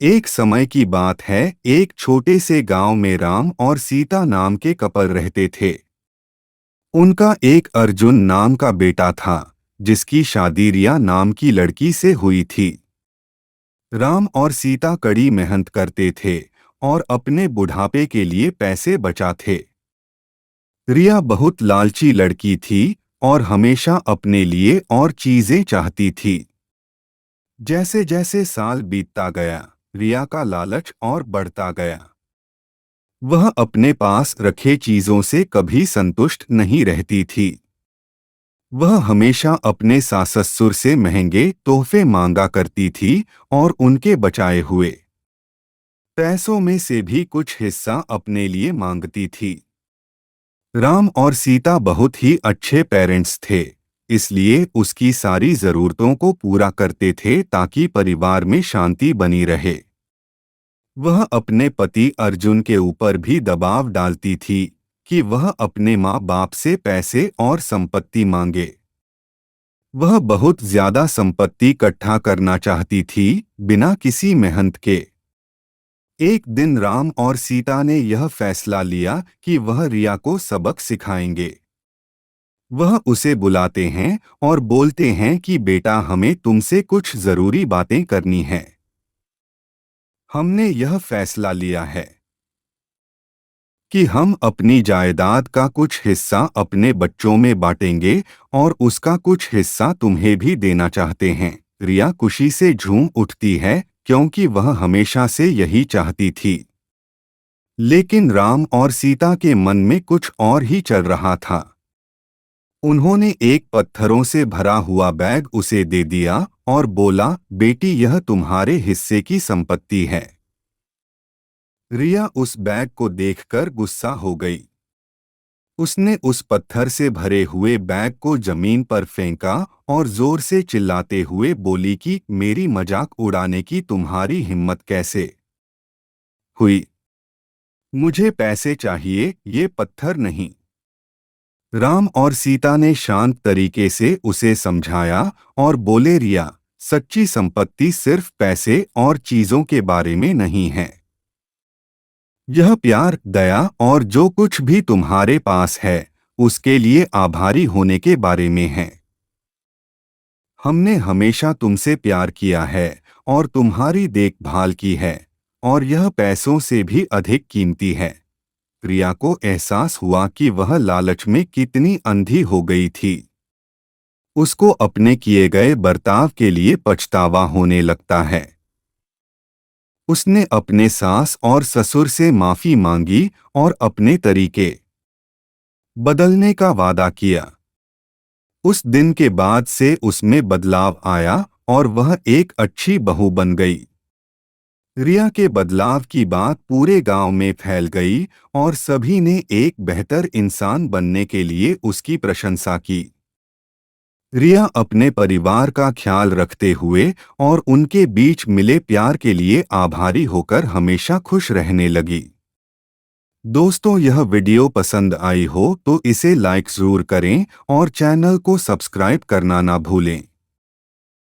एक समय की बात है, एक छोटे से गांव में राम और सीता नाम के कपल रहते थे। उनका एक अर्जुन नाम का बेटा था, जिसकी शादी रिया नाम की लड़की से हुई थी। राम और सीता कड़ी मेहनत करते थे और अपने बुढ़ापे के लिए पैसे बचाते। रिया बहुत लालची लड़की थी और हमेशा अपने लिए और चीजें चाहती थी। जैसे जैसे साल बीतता गया, रिया का लालच और बढ़ता गया। वह अपने पास रखे चीजों से कभी संतुष्ट नहीं रहती थी। वह हमेशा अपने सास ससुर से महंगे तोहफे मांगा करती थी और उनके बचाए हुए पैसों में से भी कुछ हिस्सा अपने लिए मांगती थी। राम और सीता बहुत ही अच्छे पेरेंट्स थे, इसलिए उसकी सारी जरूरतों को पूरा करते थे ताकि परिवार में शांति बनी रहे। वह अपने पति अर्जुन के ऊपर भी दबाव डालती थी कि वह अपने माँ बाप से पैसे और संपत्ति मांगे। वह बहुत ज्यादा संपत्ति इकट्ठा करना चाहती थी, बिना किसी मेहनत के। एक दिन राम और सीता ने यह फैसला लिया कि वह रिया को सबक सिखाएंगे। वह उसे बुलाते हैं और बोलते हैं कि बेटा, हमें तुमसे कुछ जरूरी बातें करनी हैं। हमने यह फैसला लिया है कि हम अपनी जायदाद का कुछ हिस्सा अपने बच्चों में बांटेंगे और उसका कुछ हिस्सा तुम्हें भी देना चाहते हैं। रिया खुशी से झूम उठती है, क्योंकि वह हमेशा से यही चाहती थी। लेकिन राम और सीता के मन में कुछ और ही चल रहा था। उन्होंने एक पत्थरों से भरा हुआ बैग उसे दे दिया और बोला, बेटी, यह तुम्हारे हिस्से की संपत्ति है। रिया उस बैग को देखकर गुस्सा हो गई। उसने उस पत्थर से भरे हुए बैग को जमीन पर फेंका और जोर से चिल्लाते हुए बोली कि मेरी मजाक उड़ाने की तुम्हारी हिम्मत कैसे हुई? मुझे पैसे चाहिए, ये पत्थर नहीं। राम और सीता ने शांत तरीके से उसे समझाया और बोले, रिया, सच्ची संपत्ति सिर्फ पैसे और चीजों के बारे में नहीं है। यह प्यार, दया और जो कुछ भी तुम्हारे पास है, उसके लिए आभारी होने के बारे में है। हमने हमेशा तुमसे प्यार किया है और तुम्हारी देखभाल की है, और यह पैसों से भी अधिक कीमती है। रिया को एहसास हुआ कि वह लालच में कितनी अंधी हो गई थी। उसको अपने किए गए बर्ताव के लिए पछतावा होने लगता है। उसने अपने सास और ससुर से माफी मांगी और अपने तरीके बदलने का वादा किया। उस दिन के बाद से उसमें बदलाव आया और वह एक अच्छी बहू बन गई। रिया के बदलाव की बात पूरे गांव में फैल गई और सभी ने एक बेहतर इंसान बनने के लिए उसकी प्रशंसा की। रिया अपने परिवार का ख्याल रखते हुए और उनके बीच मिले प्यार के लिए आभारी होकर हमेशा खुश रहने लगी। दोस्तों, यह वीडियो पसंद आई हो तो इसे लाइक जरूर करें और चैनल को सब्सक्राइब करना ना भूलें।